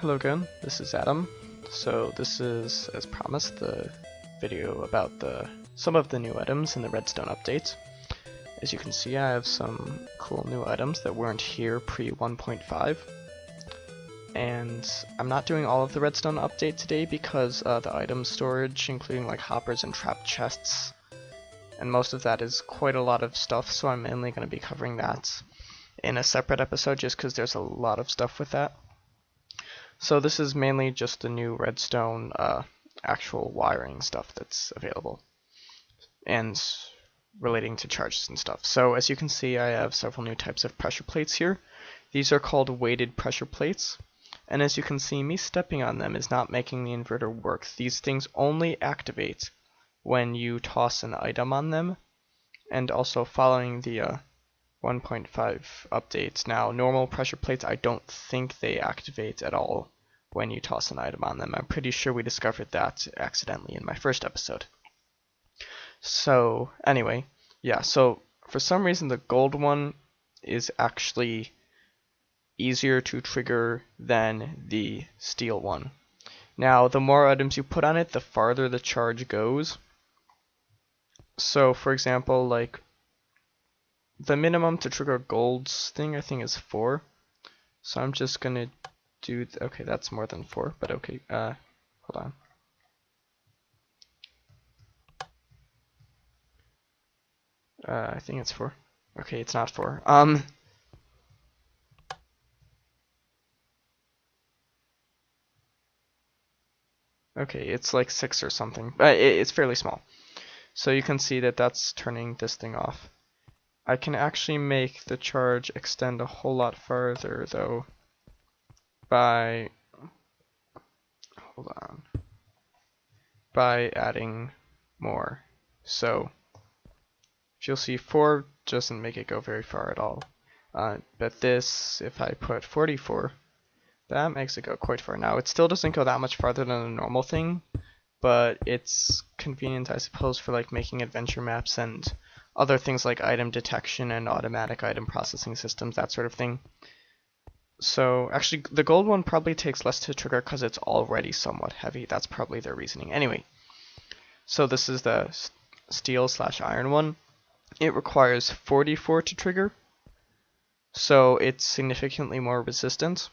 Hello again, this is Adam. So this is, as promised, the video about some of the new items in the Redstone update. As you can see, I have some cool new items that weren't here pre 1.5. And I'm not doing all of the Redstone update today because the item storage, including like hoppers and trap chests, and most of that is quite a lot of stuff, so I'm mainly going to be covering that in a separate episode just because there's a lot of stuff with that. So this is mainly just the new Redstone actual wiring stuff that's available and relating to charges and stuff. So as you can see, I have several new types of pressure plates here. These are called weighted pressure plates, and as you can see, me stepping on them is not making the inverter work. These things only activate when you toss an item on them, and also following the 1.5 updates. Now, normal pressure plates, I don't think they activate at all when you toss an item on them. I'm pretty sure we discovered that accidentally in my first episode. So, anyway, yeah, so for some reason the gold one is actually easier to trigger than the steel one. Now, the more items you put on it, the farther the charge goes. So, for example, like, the minimum to trigger gold's thing, I think, is 4. So I'm just gonna do, okay, that's more than 4, but okay, hold on. I think it's 4. Okay, it's not 4. Okay, it's like 6 or something, but it's fairly small. So you can see that that's turning this thing off. I can actually make the charge extend a whole lot farther though by, hold on, by adding more. So if you'll see, 4 doesn't make it go very far at all. But this, if I put 44, that makes it go quite far. Now it still doesn't go that much farther than a normal thing, but it's convenient, I suppose, for like making adventure maps and other things like item detection and automatic item processing systems, that sort of thing. So actually the gold one probably takes less to trigger because it's already somewhat heavy. That's probably their reasoning. Anyway, so this is the steel/iron one. It requires 44 to trigger, so it's significantly more resistant.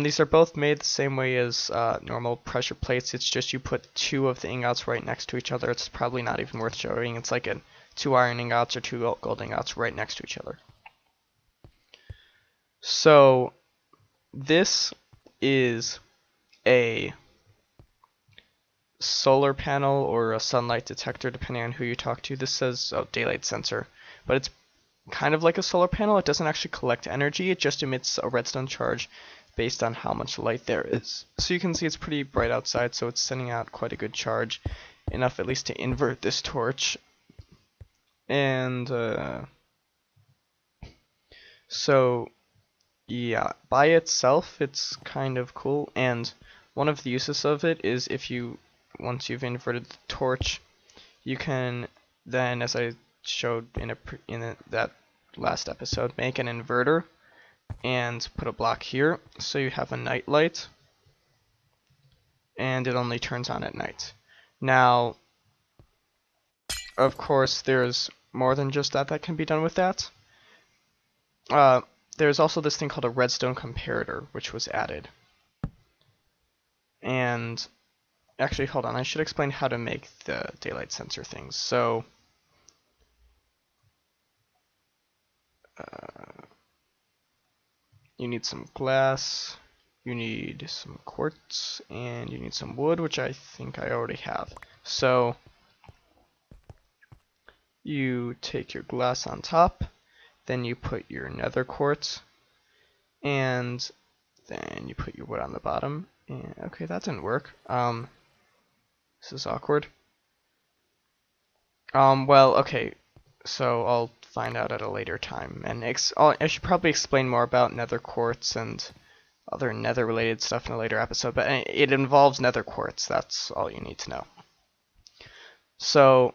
These are both made the same way as normal pressure plates. It's just you put 2 of the ingots right next to each other. It's probably not even worth showing. It's like 2 iron ingots or 2 gold ingots right next to each other. So this is a solar panel or a sunlight detector, depending on who you talk to. This says daylight sensor, but it's kind of like a solar panel. It doesn't actually collect energy. It just emits a redstone charge based on how much light there is. So you can see it's pretty bright outside, so it's sending out quite a good charge, enough at least to invert this torch. And so yeah, by itself it's kind of cool, and one of the uses of it is once you've inverted the torch, you can then, as I showed in that last episode, make an inverter and put a block here, so you have a night light, and it only turns on at night. Now, of course, there's more than just that can be done with that. There's also this thing called a redstone comparator, which was added. And actually, hold on, I should explain how to make the daylight sensor things. So you need some glass, you need some quartz, and you need some wood, which I think I already have. So you take your glass on top, then you put your nether quartz, and then you put your wood on the bottom. And okay, that didn't work. This is awkward. Well, okay, so I'll find out at a later time, and I should probably explain more about nether quartz and other nether related stuff in a later episode, but it involves nether quartz. That's all you need to know. So,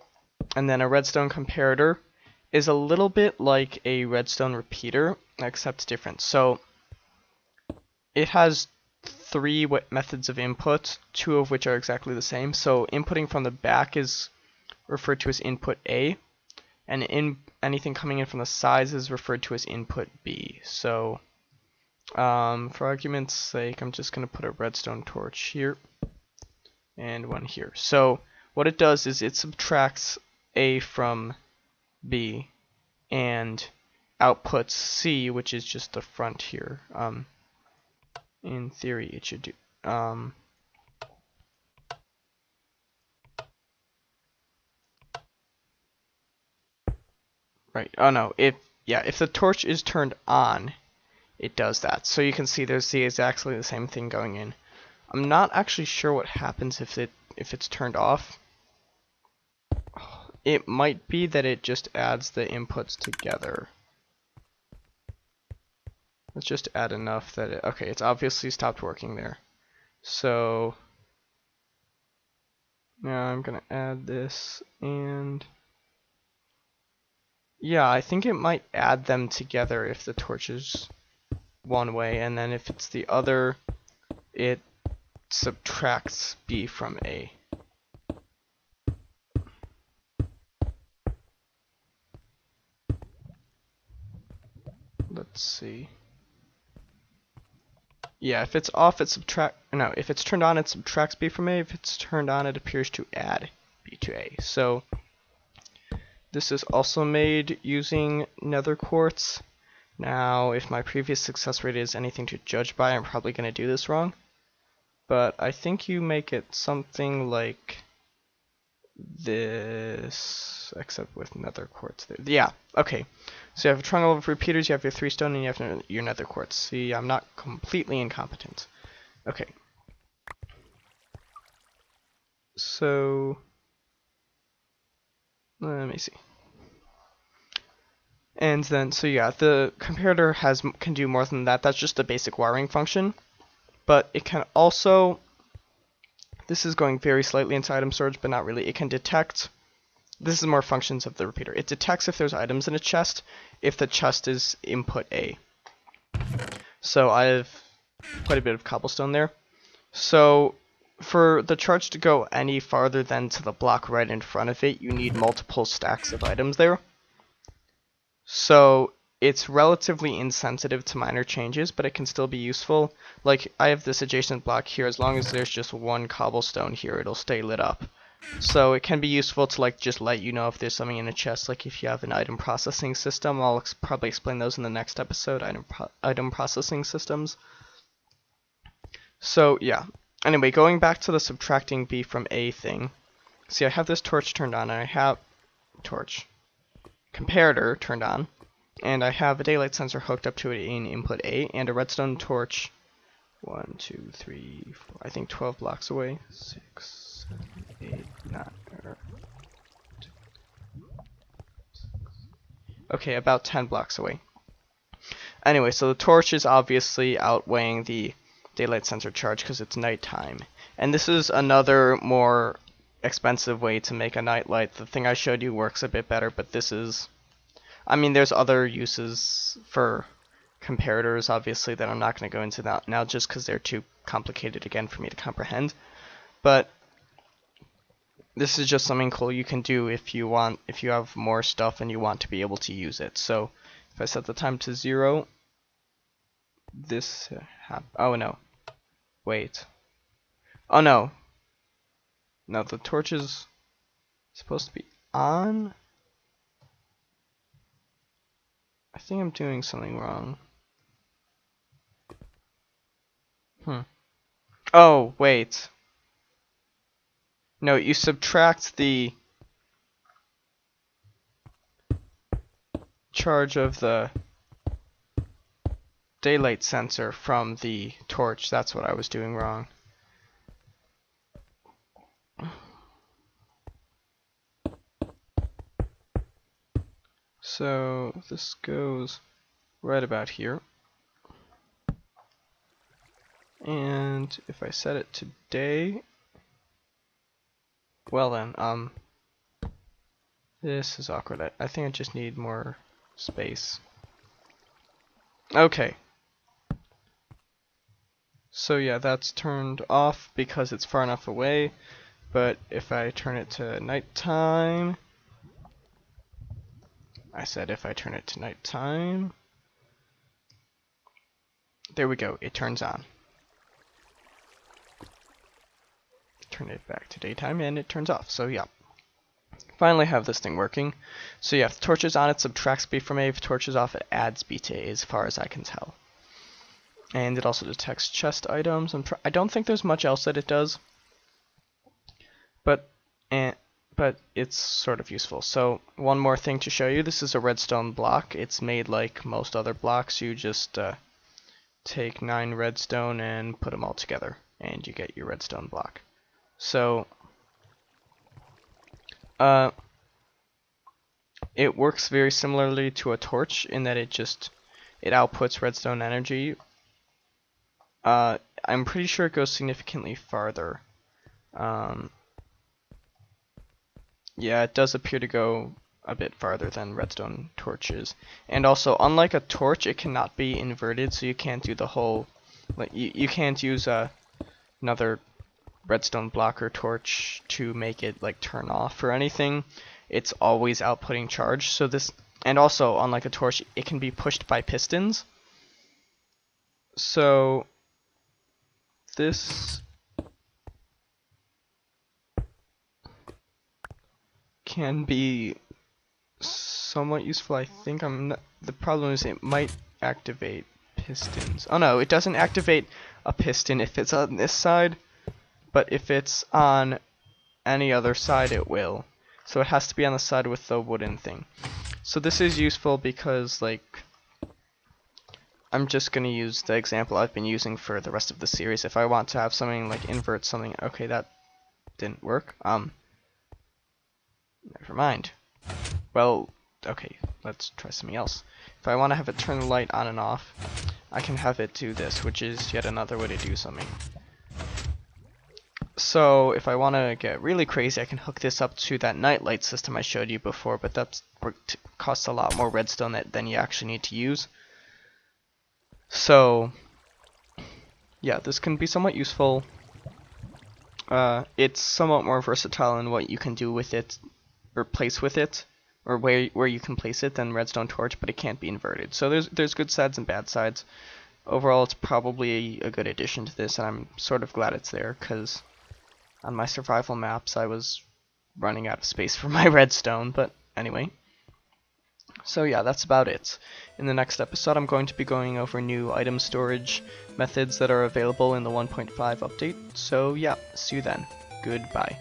and then a redstone comparator is a little bit like a redstone repeater, except different. So it has three methods of input, two of which are exactly the same. So inputting from the back is referred to as input A, and anything coming in from the sides is referred to as input B. So for argument's sake, I'm just going to put a redstone torch here and one here. So what it does is it subtracts A from B and outputs C, which is just the front here. In theory, it should do. Right. Oh no. If the torch is turned on, it does that. So you can see there's exactly the same thing going in. I'm not actually sure what happens if it's turned off. It might be that it just adds the inputs together. Let's just add enough that okay, it's obviously stopped working there. So now I'm gonna add this, and yeah, I think it might add them together if the torch is one way, and then if it's the other, it subtracts B from A. Let's see. Yeah, if it's off, if it's turned on, it subtracts B from A. If it's turned on, it appears to add B to A. So this is also made using nether quartz. Now, if my previous success rate is anything to judge by, I'm probably going to do this wrong. But I think you make it something like this, except with nether quartz there. Yeah, okay. So you have a triangle of repeaters, you have your 3 stone, and you have your nether quartz. See, I'm not completely incompetent. Okay. So let me see. And then, so yeah, the comparator can do more than that. That's just the basic wiring function. But it can also, this is going very slightly into item storage, but not really. It can detect, this is more functions of the repeater. It detects if there's items in a chest, if the chest is input A. So I have quite a bit of cobblestone there. So for the charge to go any farther than to the block right in front of it, you need multiple stacks of items there. So it's relatively insensitive to minor changes, but it can still be useful. Like, I have this adjacent block here. As long as there's just one cobblestone here, it'll stay lit up. So it can be useful to just let you know if there's something in a chest, like if you have an item processing system. I'll probably explain those in the next episode, item processing systems. So yeah, anyway, going back to the subtracting B from A thing. See, I have this torch turned on, and I have comparator turned on, and I have a daylight sensor hooked up to it in input A, and a redstone torch 1, 2, 3, 4, I think 12 blocks away. 6, 7, 8, 9. Okay, about 10 blocks away. Anyway, so the torch is obviously outweighing the daylight sensor charge because it's nighttime. And this is another more expensive way to make a night light. The thing I showed you works a bit better, but this is, I mean, there's other uses for comparators, obviously, that I'm not going to go into now just because they're too complicated again for me to comprehend. But this is just something cool you can do if you have more stuff and you want to be able to use it. So if I set the time to 0, this oh no, wait, oh no, the torch is supposed to be on. I think I'm doing something wrong. Oh, wait. No, you subtract the charge of the daylight sensor from the torch. That's what I was doing wrong. So this goes right about here. And if I set it to day, well then, this is awkward. I think I just need more space. Okay. So yeah, that's turned off because it's far enough away, but if I turn it to nighttime, if I turn it to nighttime, there we go, it turns on. Turn it back to daytime and it turns off, so yeah. Finally have this thing working. So yeah, if the torch is on, it subtracts B from A. If the torch is off, it adds B to A as far as I can tell. And it also detects chest items. I don't think there's much else that it does, but it's sort of useful. So one more thing to show you, this is a redstone block. It's made like most other blocks. You just take 9 redstone and put them all together, and you get your redstone block. So it works very similarly to a torch in that it outputs redstone energy. I'm pretty sure it goes significantly farther. Yeah, it does appear to go a bit farther than redstone torches. And also, unlike a torch, it cannot be inverted, so you can't do the whole, like, you can't use another redstone block or torch to make it like turn off or anything. It's always outputting charge. So this, and also unlike a torch, it can be pushed by pistons. So this can be somewhat useful. I think the problem is it might activate pistons. Oh no, it doesn't activate a piston if it's on this side, but if it's on any other side it will. So it has to be on the side with the wooden thing. So this is useful because, like, I'm just going to use the example I've been using for the rest of the series. If I want to have something like invert something, okay, that didn't work. Never mind. Well, okay, let's try something else. If I want to have it turn the light on and off, I can have it do this, which is yet another way to do something. So if I want to get really crazy, I can hook this up to that nightlight system I showed you before, but that costs a lot more redstone than you actually need to use. So yeah, this can be somewhat useful. It's somewhat more versatile in what you can do with it, or place with it, or where you can place it than redstone torch, but it can't be inverted. So there's good sides and bad sides. Overall, it's probably a good addition to this, and I'm sort of glad it's there, because on my survival maps I was running out of space for my redstone, but anyway. So yeah, that's about it. In the next episode, I'm going to be going over new item storage methods that are available in the 1.5 update. So yeah, see you then. Goodbye.